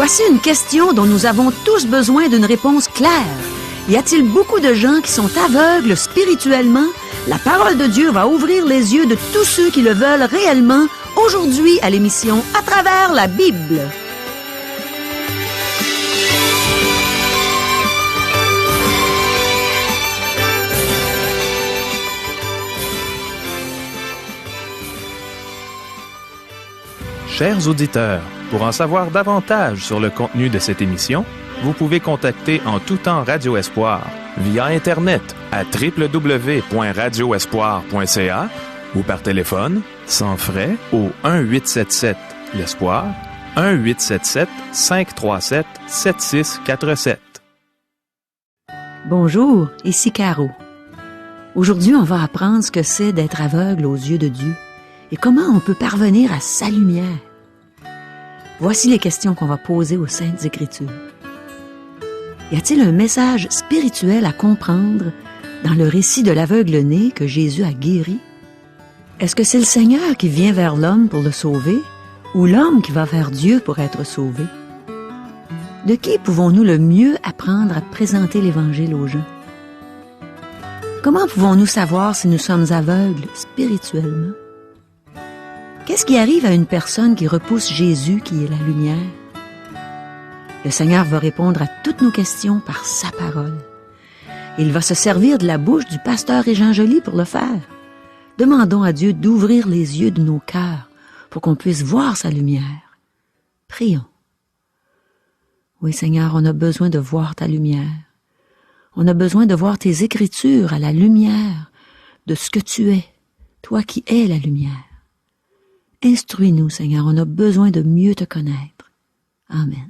Voici une question dont nous avons tous besoin d'une réponse claire. Y a-t-il beaucoup de gens qui sont aveugles spirituellement? La parole de Dieu va ouvrir les yeux de tous ceux qui le veulent réellement aujourd'hui à l'émission À travers la Bible. Chers auditeurs, pour en savoir davantage sur le contenu de cette émission, vous pouvez contacter en tout temps Radio Espoir via Internet à www.radioespoir.ca ou par téléphone, sans frais, au 1-877-l'Espoir, 1-877-537-7647. Bonjour, ici Caro. Aujourd'hui, on va apprendre ce que c'est d'être aveugle aux yeux de Dieu et comment on peut parvenir à sa lumière. Voici les questions qu'on va poser aux Saintes Écritures. Y a-t-il un message spirituel à comprendre dans le récit de l'aveugle-né que Jésus a guéri? Est-ce que c'est le Seigneur qui vient vers l'homme pour le sauver ou l'homme qui va vers Dieu pour être sauvé? De qui pouvons-nous le mieux apprendre à présenter l'Évangile aux gens? Comment pouvons-nous savoir si nous sommes aveugles spirituellement? Qu'est-ce qui arrive à une personne qui repousse Jésus qui est la lumière? Le Seigneur va répondre à toutes nos questions par sa parole. Il va se servir de la bouche du pasteur Régent Joly pour le faire. Demandons à Dieu d'ouvrir les yeux de nos cœurs pour qu'on puisse voir sa lumière. Prions. Oui, Seigneur, on a besoin de voir ta lumière. On a besoin de voir tes Écritures à la lumière de ce que tu es, toi qui es la lumière. Instruis-nous, Seigneur, on a besoin de mieux te connaître. Amen.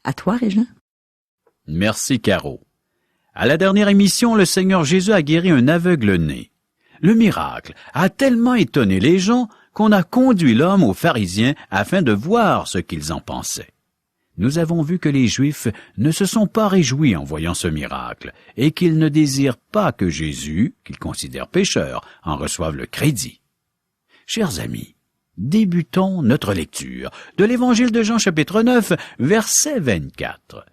À toi, Régent. Merci, Caro. À la dernière émission, le Seigneur Jésus a guéri un aveugle-né. Le miracle a tellement étonné les gens qu'on a conduit l'homme aux pharisiens afin de voir ce qu'ils en pensaient. Nous avons vu que les Juifs ne se sont pas réjouis en voyant ce miracle et qu'ils ne désirent pas que Jésus, qu'ils considèrent pécheur, en reçoive le crédit. Chers amis, débutons notre lecture de l'Évangile de Jean chapitre 9, verset 24.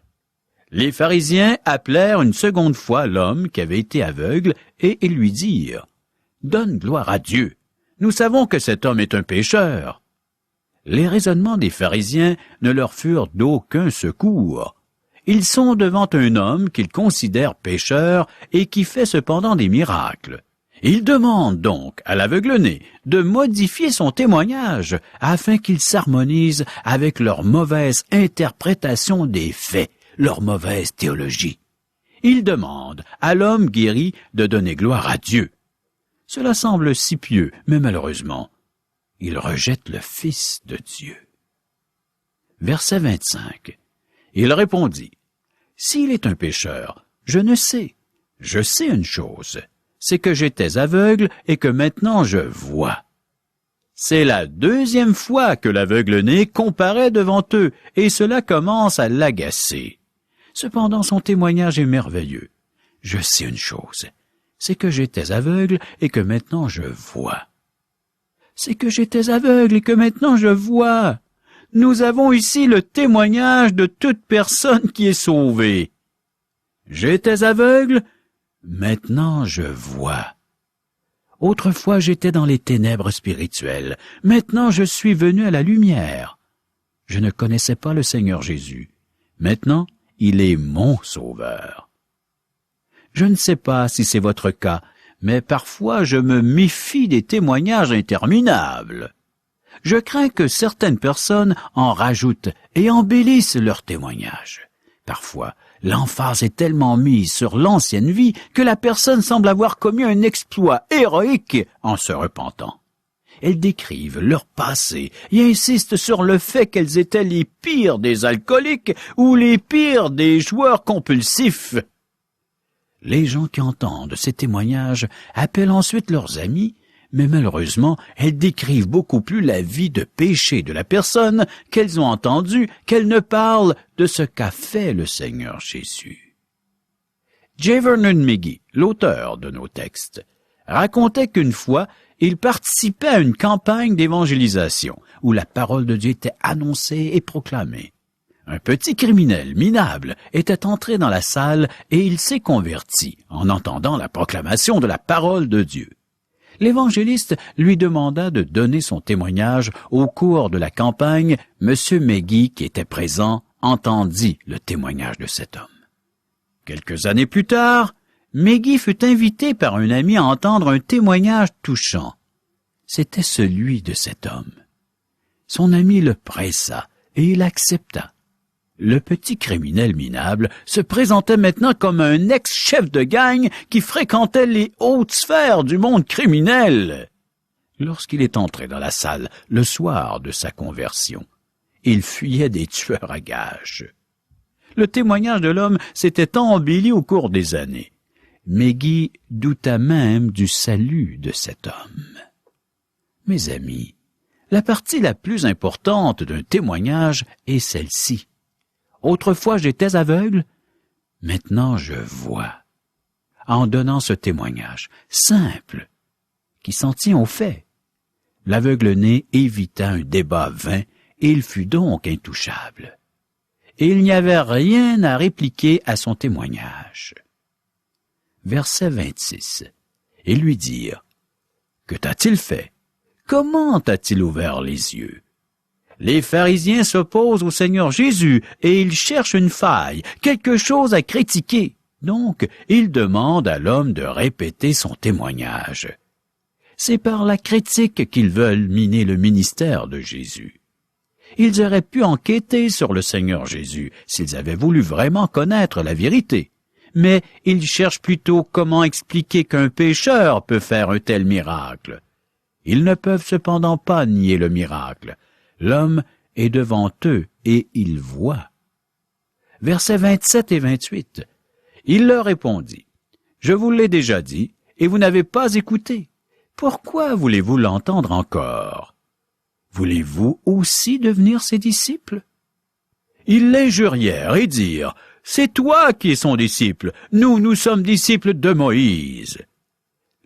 Les pharisiens appelèrent une seconde fois l'homme qui avait été aveugle et ils lui dirent « Donne gloire à Dieu, nous savons que cet homme est un pécheur. » Les raisonnements des pharisiens ne leur furent d'aucun secours. Ils sont devant un homme qu'ils considèrent pécheur et qui fait cependant des miracles. Ils demandent donc à l'aveugle-né de modifier son témoignage afin qu'il s'harmonise avec leur mauvaise interprétation des faits, leur mauvaise théologie. Ils demandent à l'homme guéri de donner gloire à Dieu. Cela semble si pieux, mais malheureusement, ils rejettent le Fils de Dieu. Verset 25. Il répondit, « S'il est un pécheur, je ne sais. Je sais une chose, c'est que j'étais aveugle et que maintenant je vois. » C'est la deuxième fois que l'aveugle-né comparaît devant eux, et cela commence à l'agacer. Cependant, son témoignage est merveilleux. « Je sais une chose, c'est que j'étais aveugle et que maintenant je vois. » C'est que j'étais aveugle et que maintenant je vois. Nous avons ici le témoignage de toute personne qui est sauvée. J'étais aveugle, maintenant je vois. Autrefois j'étais dans les ténèbres spirituelles, maintenant je suis venu à la lumière. Je ne connaissais pas le Seigneur Jésus, maintenant il est mon sauveur. Je ne sais pas si c'est votre cas, mais parfois je me méfie des témoignages interminables. Je crains que certaines personnes en rajoutent et embellissent leurs témoignages. Parfois, l'emphase est tellement mise sur l'ancienne vie que la personne semble avoir commis un exploit héroïque en se repentant. Elles décrivent leur passé et insistent sur le fait qu'elles étaient les pires des alcooliques ou les pires des joueurs compulsifs. Les gens qui entendent ces témoignages appellent ensuite leurs amis, mais malheureusement, elles décrivent beaucoup plus la vie de péché de la personne qu'elles ont entendue, qu'elles ne parlent de ce qu'a fait le Seigneur Jésus. J. Vernon McGee, l'auteur de nos textes, racontait qu'une fois, il participait à une campagne d'évangélisation où la parole de Dieu était annoncée et proclamée. Un petit criminel minable était entré dans la salle et il s'est converti en entendant la proclamation de la parole de Dieu. L'évangéliste lui demanda de donner son témoignage au cours de la campagne. Monsieur Magee, qui était présent, entendit le témoignage de cet homme. Quelques années plus tard, Magee fut invité par un ami à entendre un témoignage touchant. C'était celui de cet homme. Son ami le pressa et il accepta. Le petit criminel minable se présentait maintenant comme un ex-chef de gang qui fréquentait les hautes sphères du monde criminel. Lorsqu'il est entré dans la salle le soir de sa conversion, il fuyait des tueurs à gages. Le témoignage de l'homme s'était embelli au cours des années. Magee douta même du salut de cet homme. Mes amis, la partie la plus importante d'un témoignage est celle-ci. Autrefois j'étais aveugle, maintenant je vois. En donnant ce témoignage simple, qui s'en tient aux faits, l'aveugle-né évita un débat vain et il fut donc intouchable. Et il n'y avait rien à répliquer à son témoignage. Verset 26. Ils lui dirent, « Que t'a-t-il fait? Comment t'a-t-il ouvert les yeux? » Les pharisiens s'opposent au Seigneur Jésus et ils cherchent une faille, quelque chose à critiquer. Donc, ils demandent à l'homme de répéter son témoignage. C'est par la critique qu'ils veulent miner le ministère de Jésus. Ils auraient pu enquêter sur le Seigneur Jésus s'ils avaient voulu vraiment connaître la vérité. Mais ils cherchent plutôt comment expliquer qu'un pécheur peut faire un tel miracle. Ils ne peuvent cependant pas nier le miracle. L'homme est devant eux et il voit. Versets 27 et 28. Il leur répondit, « Je vous l'ai déjà dit, et vous n'avez pas écouté. Pourquoi voulez-vous l'entendre encore? Voulez-vous aussi devenir ses disciples? » Ils l'injurièrent et dirent, « C'est toi qui es son disciple, nous sommes disciples de Moïse. »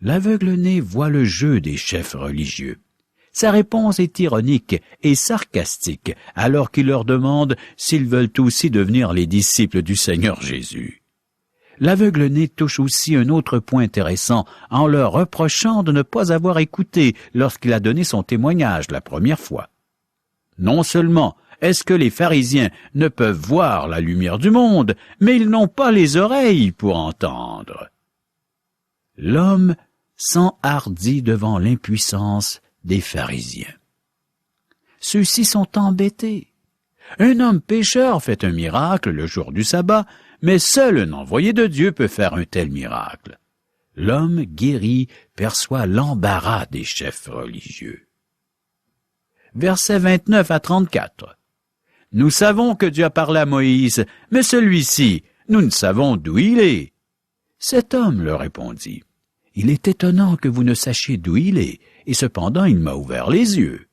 L'aveugle-né voit le jeu des chefs religieux. Sa réponse est ironique et sarcastique, alors qu'il leur demande s'ils veulent aussi devenir les disciples du Seigneur Jésus. L'aveugle-né touche aussi un autre point intéressant en leur reprochant de ne pas avoir écouté lorsqu'il a donné son témoignage la première fois. Non seulement est-ce que les pharisiens ne peuvent voir la lumière du monde, mais ils n'ont pas les oreilles pour entendre. L'homme s'enhardit devant l'impuissance des pharisiens. Ceux-ci sont embêtés. Un homme pécheur fait un miracle le jour du sabbat, mais seul un envoyé de Dieu peut faire un tel miracle. L'homme guéri perçoit l'embarras des chefs religieux. Versets 29 à 34. Nous savons que Dieu a parlé à Moïse, mais celui-ci, nous ne savons d'où il est. Cet homme leur répondit, « Il est étonnant que vous ne sachiez d'où il est, et cependant il m'a ouvert les yeux.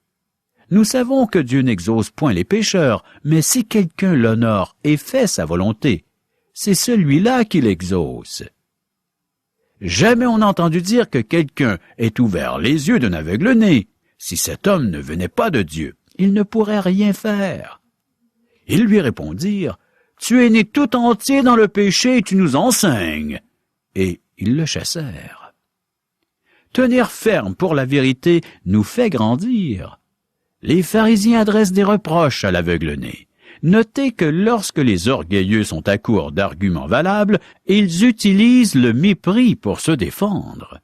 Nous savons que Dieu n'exauce point les pécheurs, mais si quelqu'un l'honore et fait sa volonté, c'est celui-là qui l'exauce. Jamais on n'a entendu dire que quelqu'un ait ouvert les yeux d'un aveugle-né. Si cet homme ne venait pas de Dieu, il ne pourrait rien faire. » Ils lui répondirent, « Tu es né tout entier dans le péché et tu nous enseignes. » Et ils le chassèrent. Tenir ferme pour la vérité nous fait grandir. Les pharisiens adressent des reproches à l'aveugle-né. Notez que lorsque les orgueilleux sont à court d'arguments valables, ils utilisent le mépris pour se défendre.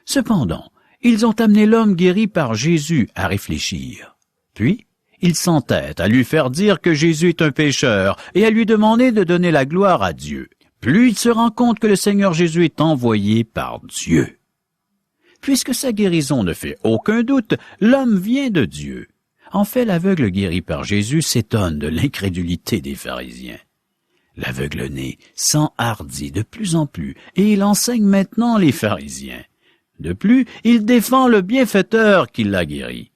Cependant, ils ont amené l'homme guéri par Jésus à réfléchir. Puis, ils s'entêtent à lui faire dire que Jésus est un pécheur et à lui demander de donner la gloire à Dieu. Plus il se rend compte que le Seigneur Jésus est envoyé par Dieu. Puisque sa guérison ne fait aucun doute, l'homme vient de Dieu. En fait, l'aveugle guéri par Jésus s'étonne de l'incrédulité des pharisiens. L'aveugle-né s'enhardit de plus en plus et il enseigne maintenant les pharisiens. De plus, il défend le bienfaiteur qui l'a guéri.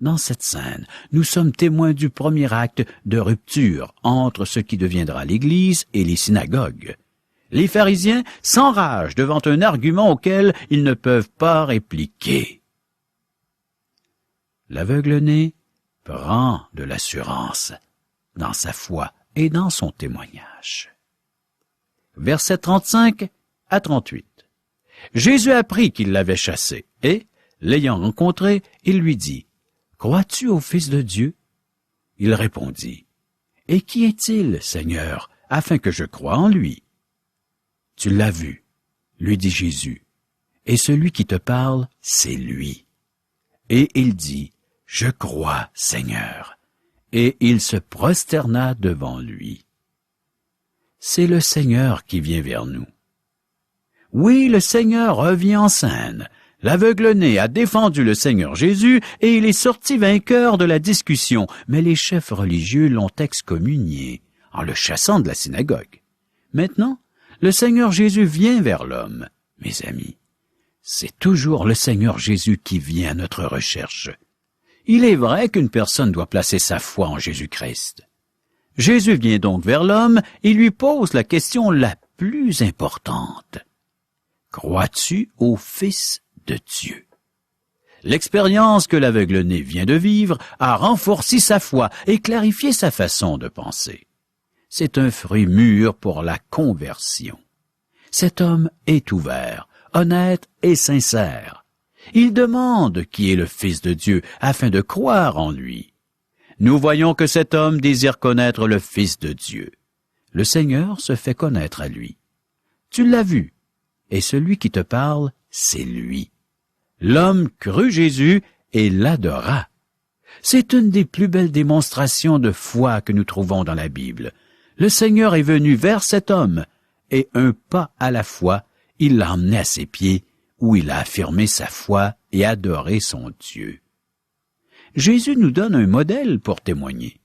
Dans cette scène, nous sommes témoins du premier acte de rupture entre ce qui deviendra l'Église et les synagogues. Les pharisiens s'enragent devant un argument auquel ils ne peuvent pas répliquer. L'aveugle-né prend de l'assurance dans sa foi et dans son témoignage. Versets 35 à 38. Jésus apprit qu'il l'avait chassé et, l'ayant rencontré, il lui dit, « Crois-tu au Fils de Dieu? » Il répondit, « Et qui est-il, Seigneur, afin que je croie en lui? » « Tu l'as vu, lui dit Jésus, et celui qui te parle, c'est lui. Et il dit, « Je crois, Seigneur. » Et il se prosterna devant lui. C'est le Seigneur qui vient vers nous. Oui, le Seigneur revient en scène. L'aveugle-né a défendu le Seigneur Jésus et il est sorti vainqueur de la discussion, mais les chefs religieux l'ont excommunié en le chassant de la synagogue. Maintenant, le Seigneur Jésus vient vers l'homme. Mes amis, c'est toujours le Seigneur Jésus qui vient à notre recherche. Il est vrai qu'une personne doit placer sa foi en Jésus-Christ. Jésus vient donc vers l'homme et lui pose la question la plus importante. Crois-tu au Fils de Dieu? L'expérience que l'aveugle-né vient de vivre a renforcé sa foi et clarifié sa façon de penser. C'est un fruit mûr pour la conversion. Cet homme est ouvert, honnête et sincère. Il demande qui est le Fils de Dieu afin de croire en lui. Nous voyons que cet homme désire connaître le Fils de Dieu. Le Seigneur se fait connaître à lui. Tu l'as vu, et celui qui te parle, c'est lui. L'homme crut Jésus et l'adora. C'est une des plus belles démonstrations de foi que nous trouvons dans la Bible. Le Seigneur est venu vers cet homme, et un pas à la fois, il l'a emmené à ses pieds, où il a affirmé sa foi et adoré son Dieu. Jésus nous donne un modèle pour témoigner.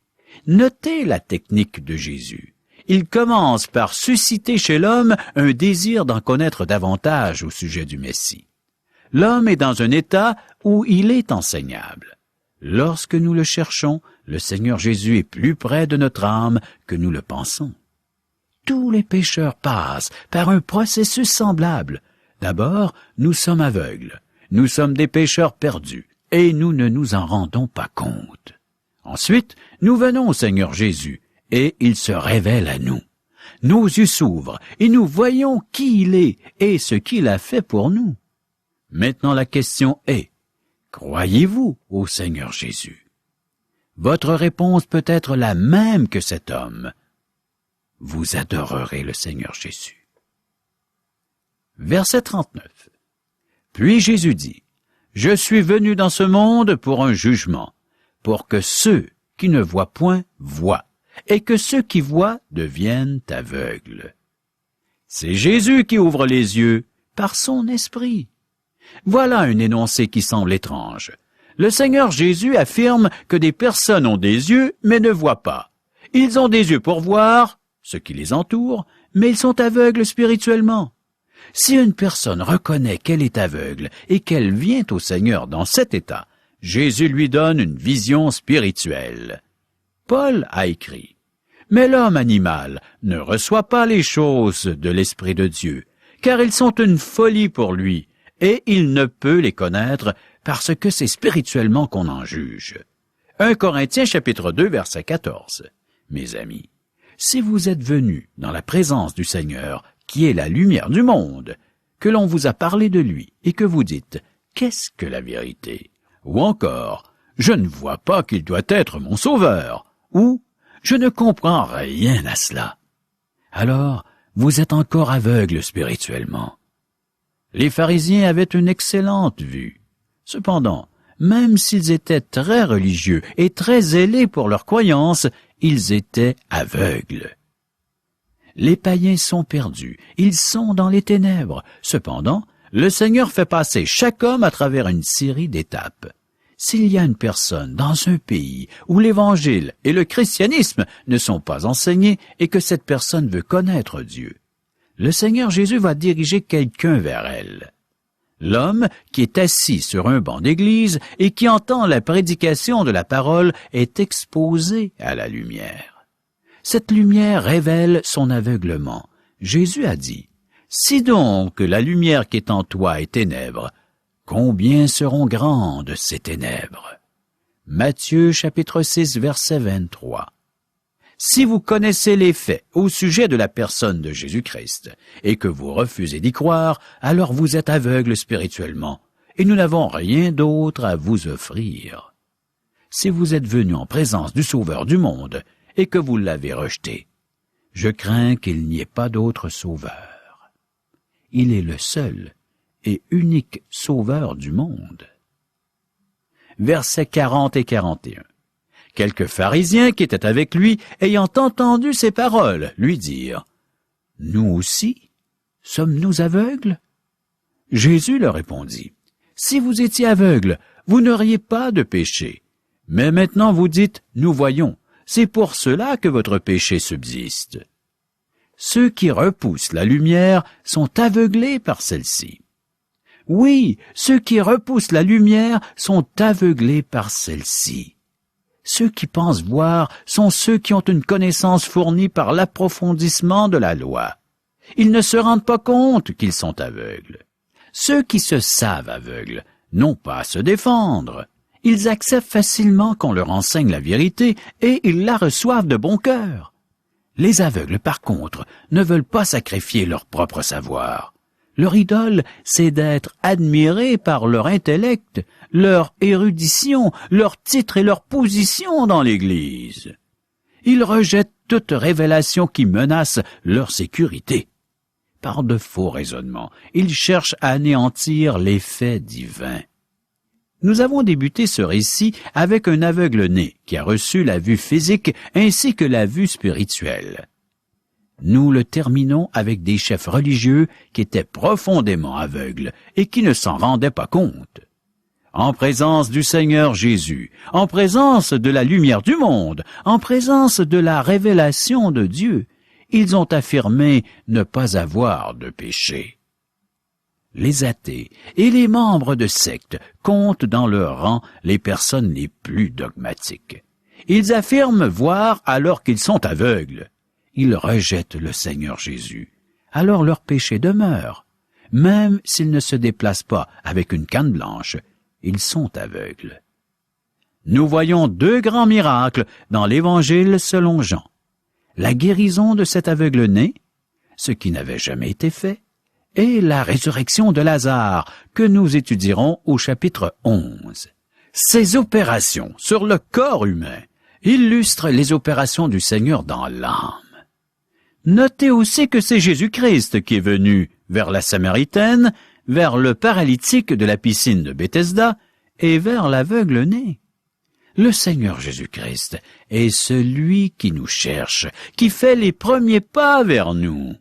Notez la technique de Jésus. Il commence par susciter chez l'homme un désir d'en connaître davantage au sujet du Messie. L'homme est dans un état où il est enseignable. Lorsque nous le cherchons, le Seigneur Jésus est plus près de notre âme que nous le pensons. Tous les pécheurs passent par un processus semblable. D'abord, nous sommes aveugles. Nous sommes des pécheurs perdus et nous ne nous en rendons pas compte. Ensuite, nous venons au Seigneur Jésus et il se révèle à nous. Nos yeux s'ouvrent et nous voyons qui il est et ce qu'il a fait pour nous. Maintenant, la question est, croyez-vous au Seigneur Jésus? Votre réponse peut être la même que cet homme. Vous adorerez le Seigneur Jésus. Verset 39. Puis Jésus dit, « Je suis venu dans ce monde pour un jugement, pour que ceux qui ne voient point voient, et que ceux qui voient deviennent aveugles. » C'est Jésus qui ouvre les yeux par son esprit. Voilà un énoncé qui semble étrange. Le Seigneur Jésus affirme que des personnes ont des yeux, mais ne voient pas. Ils ont des yeux pour voir ce qui les entoure, mais ils sont aveugles spirituellement. Si une personne reconnaît qu'elle est aveugle et qu'elle vient au Seigneur dans cet état, Jésus lui donne une vision spirituelle. Paul a écrit, « Mais l'homme animal ne reçoit pas les choses de l'Esprit de Dieu, car ils sont une folie pour lui, et il ne peut les connaître parce que c'est spirituellement qu'on en juge. » 1 Corinthiens chapitre 2 verset 14. Mes amis, si vous êtes venus dans la présence du Seigneur, qui est la lumière du monde, que l'on vous a parlé de lui et que vous dites « Qu'est-ce que la vérité ?» ou encore « Je ne vois pas qu'il doit être mon sauveur » ou « Je ne comprends rien à cela », alors vous êtes encore aveugle spirituellement. Les pharisiens avaient une excellente vue. Cependant, même s'ils étaient très religieux et très zélés pour leurs croyances, ils étaient aveugles. Les païens sont perdus, ils sont dans les ténèbres. Cependant, le Seigneur fait passer chaque homme à travers une série d'étapes. S'il y a une personne dans un pays où l'Évangile et le christianisme ne sont pas enseignés et que cette personne veut connaître Dieu, le Seigneur Jésus va diriger quelqu'un vers elle. L'homme qui est assis sur un banc d'église et qui entend la prédication de la parole est exposé à la lumière. Cette lumière révèle son aveuglement. Jésus a dit, « Si donc la lumière qui est en toi est ténèbres, combien seront grandes ces ténèbres? » Matthieu chapitre 6 verset 23. Si vous connaissez les faits au sujet de la personne de Jésus-Christ et que vous refusez d'y croire, alors vous êtes aveugle spirituellement et nous n'avons rien d'autre à vous offrir. Si vous êtes venu en présence du Sauveur du monde et que vous l'avez rejeté, je crains qu'il n'y ait pas d'autre Sauveur. Il est le seul et unique Sauveur du monde. Versets 40 et 41. Quelques pharisiens qui étaient avec lui, ayant entendu ces paroles, lui dirent, « Nous aussi, sommes-nous aveugles ?» Jésus leur répondit, « Si vous étiez aveugles, vous n'auriez pas de péché. Mais maintenant vous dites, nous voyons, c'est pour cela que votre péché subsiste. Ceux qui repoussent la lumière sont aveuglés par celle-ci. Oui, ceux qui repoussent la lumière sont aveuglés par celle-ci. Ceux qui pensent voir sont ceux qui ont une connaissance fournie par l'approfondissement de la loi. Ils ne se rendent pas compte qu'ils sont aveugles. Ceux qui se savent aveugles n'ont pas à se défendre. Ils acceptent facilement qu'on leur enseigne la vérité et ils la reçoivent de bon cœur. Les aveugles, par contre, ne veulent pas sacrifier leur propre savoir. Leur idole, c'est d'être admirés par leur intellect, leur érudition, leur titre et leur position dans l'Église. Ils rejettent toute révélation qui menace leur sécurité. Par de faux raisonnements, ils cherchent à anéantir les faits divins. Nous avons débuté ce récit avec un aveugle-né qui a reçu la vue physique ainsi que la vue spirituelle. Nous le terminons avec des chefs religieux qui étaient profondément aveugles et qui ne s'en rendaient pas compte. En présence du Seigneur Jésus, en présence de la lumière du monde, en présence de la révélation de Dieu, ils ont affirmé ne pas avoir de péché. Les athées et les membres de sectes comptent dans leur rang les personnes les plus dogmatiques. Ils affirment voir alors qu'ils sont aveugles. Ils rejettent le Seigneur Jésus. Alors leur péché demeure. Même s'ils ne se déplacent pas avec une canne blanche, ils sont aveugles. Nous voyons deux grands miracles dans l'Évangile selon Jean. La guérison de cet aveugle-né, ce qui n'avait jamais été fait, et la résurrection de Lazare, que nous étudierons au chapitre 11. Ces opérations sur le corps humain illustrent les opérations du Seigneur dans l'âme. Notez aussi que c'est Jésus-Christ qui est venu vers la Samaritaine, vers le paralytique de la piscine de Bethesda et vers l'aveugle-né. Le Seigneur Jésus-Christ est celui qui nous cherche, qui fait les premiers pas vers nous.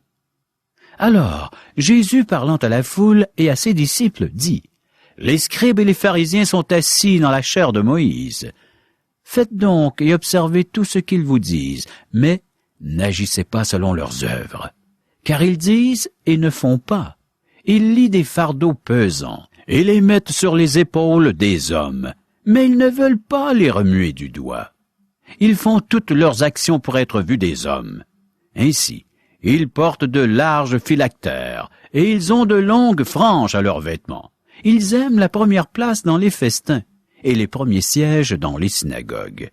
Alors, Jésus parlant à la foule et à ses disciples dit, « Les scribes et les pharisiens sont assis dans la chaire de Moïse. Faites donc et observez tout ce qu'ils vous disent, mais n'agissez pas selon leurs œuvres. Car ils disent et ne font pas. Ils lient des fardeaux pesants et les mettent sur les épaules des hommes, mais ils ne veulent pas les remuer du doigt. Ils font toutes leurs actions pour être vus des hommes. Ainsi, ils portent de larges phylactères, et ils ont de longues franges à leurs vêtements. Ils aiment la première place dans les festins, et les premiers sièges dans les synagogues.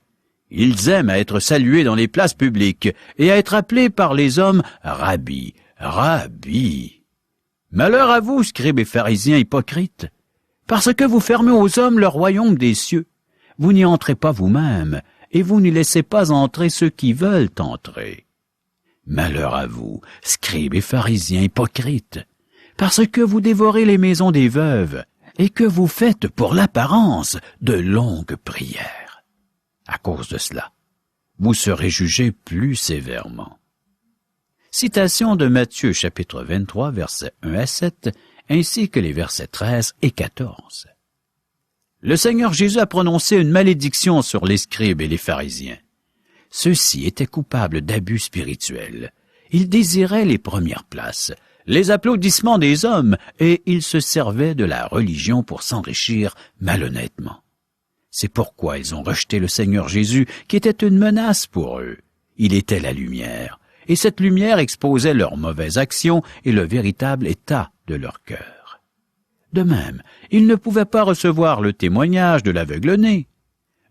Ils aiment à être salués dans les places publiques, et à être appelés par les hommes « Rabbi, Rabbi ». Malheur à vous, scribes et pharisiens hypocrites, parce que vous fermez aux hommes le royaume des cieux. Vous n'y entrez pas vous-même, et vous n'y laissez pas entrer ceux qui veulent entrer. Malheur à vous, scribes et pharisiens hypocrites, parce que vous dévorez les maisons des veuves, et que vous faites pour l'apparence de longues prières. À cause de cela, vous serez jugés plus sévèrement. Citation de Matthieu chapitre 23, versets 1 à 7, ainsi que les versets 13 et 14. Le Seigneur Jésus a prononcé une malédiction sur les scribes et les pharisiens. Ceux-ci étaient coupables d'abus spirituels. Ils désiraient les premières places, les applaudissements des hommes, et ils se servaient de la religion pour s'enrichir malhonnêtement. C'est pourquoi ils ont rejeté le Seigneur Jésus, qui était une menace pour eux. Il était la lumière, et cette lumière exposait leurs mauvaises actions et le véritable état de leur cœur. De même, ils ne pouvaient pas recevoir le témoignage de l'aveugle-né.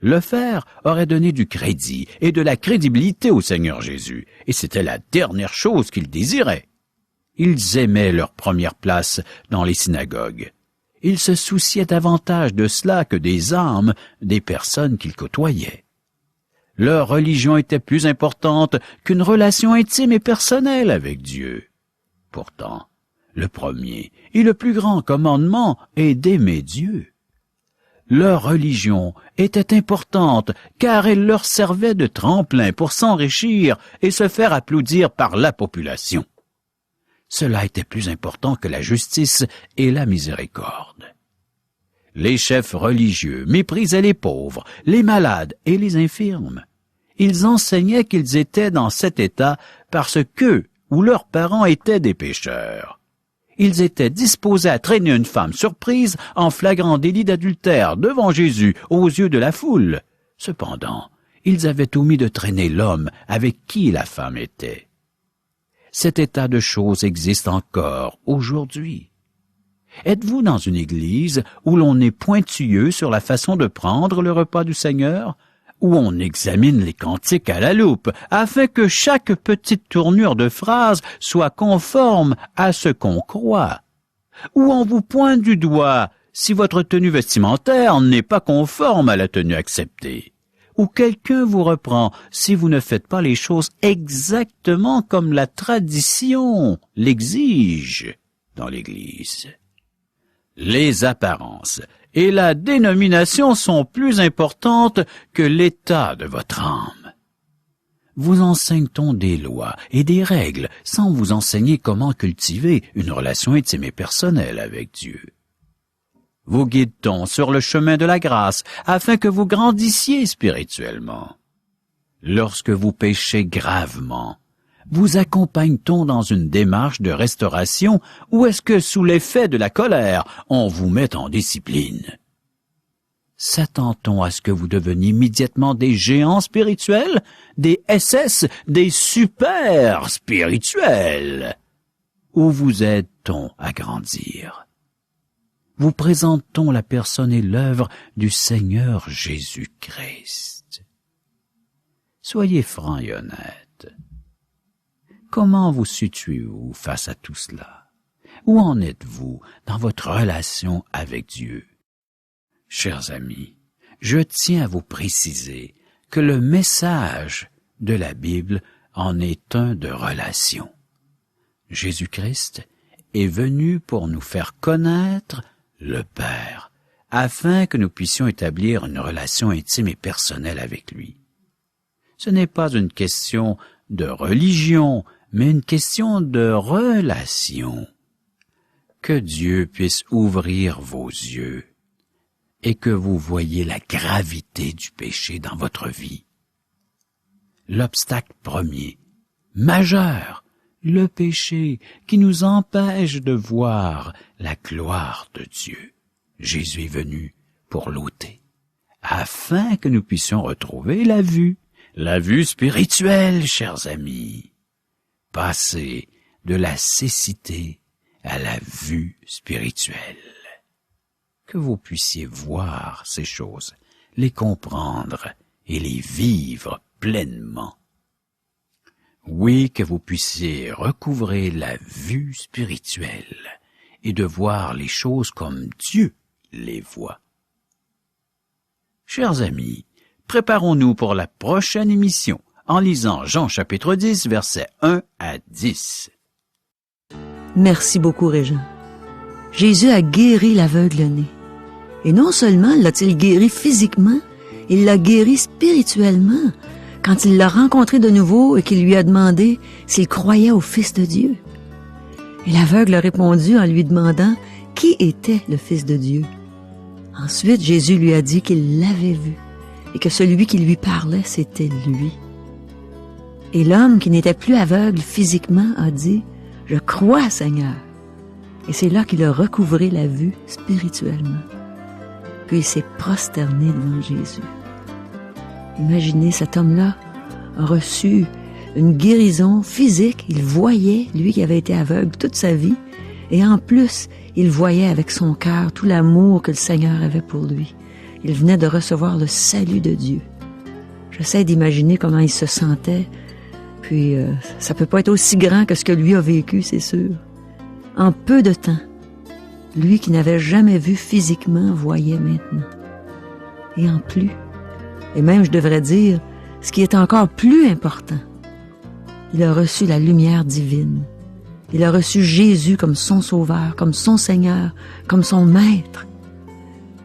Le faire aurait donné du crédit et de la crédibilité au Seigneur Jésus, et c'était la dernière chose qu'ils désiraient. Ils aimaient leur première place dans les synagogues. Ils se souciaient davantage de cela que des âmes des personnes qu'ils côtoyaient. Leur religion était plus importante qu'une relation intime et personnelle avec Dieu. Pourtant, le premier et le plus grand commandement est d'aimer Dieu. Leur religion était importante car elle leur servait de tremplin pour s'enrichir et se faire applaudir par la population. Cela était plus important que la justice et la miséricorde. Les chefs religieux méprisaient les pauvres, les malades et les infirmes. Ils enseignaient qu'ils étaient dans cet état parce qu'eux ou leurs parents étaient des pécheurs. Ils étaient disposés à traîner une femme surprise en flagrant délit d'adultère devant Jésus aux yeux de la foule. Cependant, ils avaient omis de traîner l'homme avec qui la femme était. Cet état de choses existe encore aujourd'hui. Êtes-vous dans une église où l'on est pointilleux sur la façon de prendre le repas du Seigneur, où on examine les cantiques à la loupe, afin que chaque petite tournure de phrase soit conforme à ce qu'on croit, où on vous pointe du doigt si votre tenue vestimentaire n'est pas conforme à la tenue acceptée, où quelqu'un vous reprend si vous ne faites pas les choses exactement comme la tradition l'exige dans l'Église. Les apparences et la dénomination sont plus importantes que l'état de votre âme. Vous enseigne-t-on des lois et des règles sans vous enseigner comment cultiver une relation intime et personnelle avec Dieu? Vous guide-t-on sur le chemin de la grâce afin que vous grandissiez spirituellement? Lorsque vous péchez gravement, vous accompagne-t-on dans une démarche de restauration ou est-ce que sous l'effet de la colère, on vous met en discipline? S'attend-on à ce que vous deveniez immédiatement des géants spirituels, des SS, des super spirituels? Ou vous aide-t-on à grandir? Vous présente-t-on la personne et l'œuvre du Seigneur Jésus-Christ? Soyez francs et honnêtes. Comment vous situez-vous face à tout cela? Où en êtes-vous dans votre relation avec Dieu? Chers amis, je tiens à vous préciser que le message de la Bible en est un de relation. Jésus-Christ est venu pour nous faire connaître le Père, afin que nous puissions établir une relation intime et personnelle avec lui. Ce n'est pas une question de religion, mais une question de relation. Que Dieu puisse ouvrir vos yeux et que vous voyiez la gravité du péché dans votre vie. L'obstacle premier, majeur, le péché qui nous empêche de voir la gloire de Dieu. Jésus est venu pour l'ôter, afin que nous puissions retrouver la vue spirituelle, chers amis. Passer de la cécité à la vue spirituelle. Que vous puissiez voir ces choses, les comprendre et les vivre pleinement. Oui, que vous puissiez recouvrer la vue spirituelle et de voir les choses comme Dieu les voit. Chers amis, préparons-nous pour la prochaine émission en lisant Jean chapitre 10, versets 1 à 10. Merci beaucoup, Régent. Jésus a guéri l'aveugle-né. Et non seulement l'a-t-il guéri physiquement, il l'a guéri spirituellement, quand il l'a rencontré de nouveau et qu'il lui a demandé s'il croyait au Fils de Dieu. Et l'aveugle a répondu en lui demandant qui était le Fils de Dieu. Ensuite, Jésus lui a dit qu'il l'avait vu et que celui qui lui parlait, c'était lui. Et l'homme qui n'était plus aveugle physiquement a dit « Je crois, Seigneur ». Et c'est là qu'il a recouvré la vue spirituellement. Puis il s'est prosterné devant Jésus. Imaginez, cet homme-là a reçu une guérison physique. Il voyait, lui qui avait été aveugle toute sa vie, et en plus, il voyait avec son cœur tout l'amour que le Seigneur avait pour lui. Il venait de recevoir le salut de Dieu. J'essaie d'imaginer comment il se sentait, puis ça peut pas être aussi grand que ce que lui a vécu, c'est sûr. En peu de temps, lui qui n'avait jamais vu physiquement voyait maintenant. Et en plus, et même je devrais dire, ce qui est encore plus important, il a reçu la lumière divine. Il a reçu Jésus comme son sauveur, comme son Seigneur, comme son maître.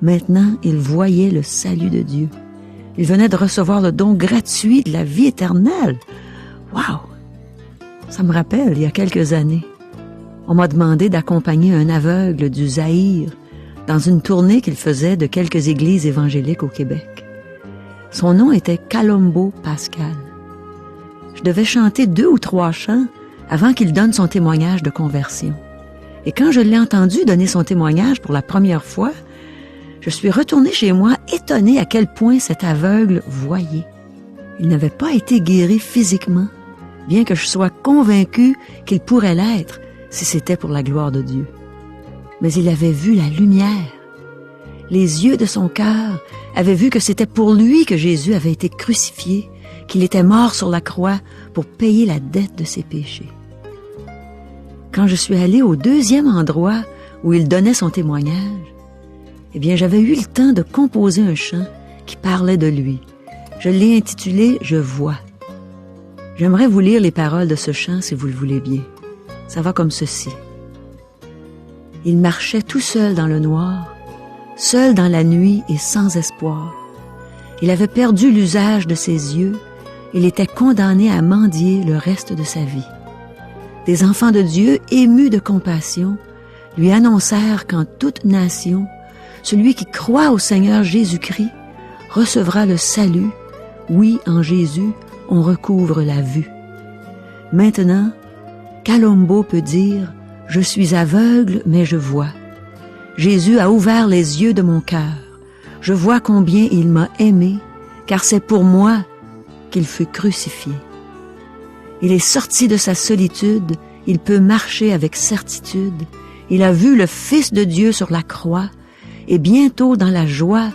Maintenant, il voyait le salut de Dieu. Il venait de recevoir le don gratuit de la vie éternelle. Wow! Ça me rappelle, il y a quelques années, on m'a demandé d'accompagner un aveugle du Zaïre dans une tournée qu'il faisait de quelques églises évangéliques au Québec. Son nom était Kalombo Pascal. Je devais chanter 2 ou 3 chants avant qu'il donne son témoignage de conversion. Et quand je l'ai entendu donner son témoignage pour la première fois, je suis retournée chez moi étonnée à quel point cet aveugle voyait. Il n'avait pas été guéri physiquement, bien que je sois convaincue qu'il pourrait l'être si c'était pour la gloire de Dieu. Mais il avait vu la lumière. Les yeux de son cœur avaient vu que c'était pour lui que Jésus avait été crucifié, qu'il était mort sur la croix pour payer la dette de ses péchés. Quand je suis allée au 2e endroit où il donnait son témoignage, eh bien, j'avais eu le temps de composer un chant qui parlait de lui. Je l'ai intitulé « Je vois ». J'aimerais vous lire les paroles de ce chant si vous le voulez bien. Ça va comme ceci. Il marchait tout seul dans le noir, seul dans la nuit et sans espoir. Il avait perdu l'usage de ses yeux. Il était condamné à mendier le reste de sa vie. Des enfants de Dieu, émus de compassion, lui annoncèrent qu'en toute nation, celui qui croit au Seigneur Jésus-Christ recevra le salut. Oui, en Jésus, on recouvre la vue. Maintenant, Kalombo peut dire « Je suis aveugle, mais je vois. Jésus a ouvert les yeux de mon cœur. Je vois combien il m'a aimé, car c'est pour moi qu'il fut crucifié. Il est sorti de sa solitude, il peut marcher avec certitude. Il a vu le Fils de Dieu sur la croix, et bientôt dans la joie,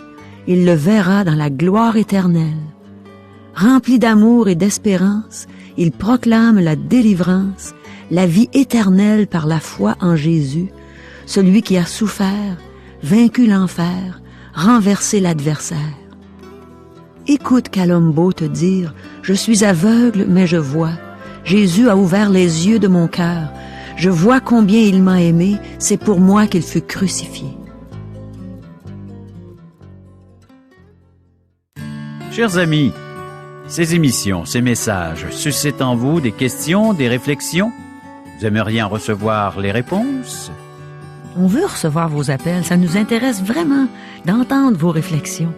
il le verra dans la gloire éternelle. Rempli d'amour et d'espérance, il proclame la délivrance, la vie éternelle par la foi en Jésus, celui qui a souffert, vaincu l'enfer, renversé l'adversaire. Écoute Kalombo te dire, je suis aveugle mais je vois. Jésus a ouvert les yeux de mon cœur. Je vois combien il m'a aimé, c'est pour moi qu'il fut crucifié. Chers amis, ces émissions, ces messages suscitent en vous des questions, des réflexions? Vous aimeriez en recevoir les réponses? On veut recevoir vos appels, ça nous intéresse vraiment d'entendre vos réflexions.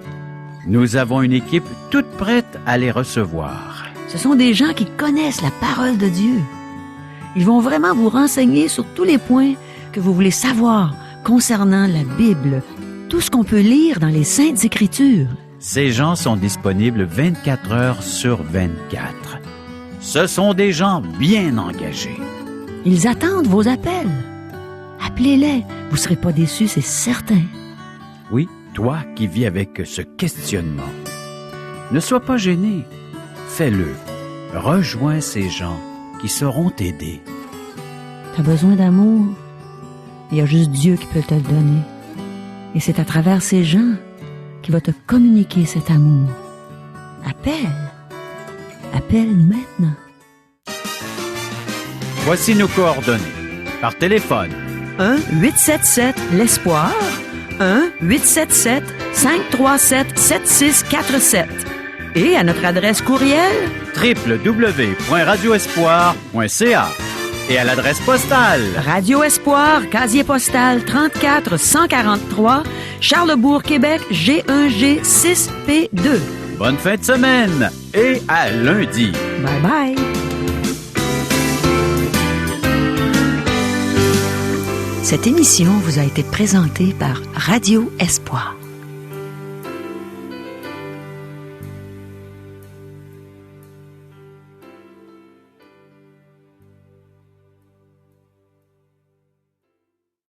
Nous avons une équipe toute prête à les recevoir. Ce sont des gens qui connaissent la parole de Dieu. Ils vont vraiment vous renseigner sur tous les points que vous voulez savoir concernant la Bible, tout ce qu'on peut lire dans les Saintes Écritures. Ces gens sont disponibles 24 heures sur 24. Ce sont des gens bien engagés. Ils attendent vos appels. Appelez-les, vous ne serez pas déçus, c'est certain. Oui, toi qui vis avec ce questionnement, ne sois pas gêné. Fais-le. Rejoins ces gens qui sauront t'aider. Tu as besoin d'amour? Il y a juste Dieu qui peut te le donner. Et c'est à travers ces gens qu'il va te communiquer cet amour. Appelle. Appelle maintenant. Voici nos coordonnées. Par téléphone. 1-877-L'ESPOIR. 1-877-537-7647. Et à notre adresse courriel www.radioespoir.ca et à l'adresse postale Radio Espoir, casier postal 34 143, Charlebourg, Québec, G1G 6P2. Bonne fin de semaine et à lundi. Bye bye. Cette émission vous a été présentée par Radio Espoir.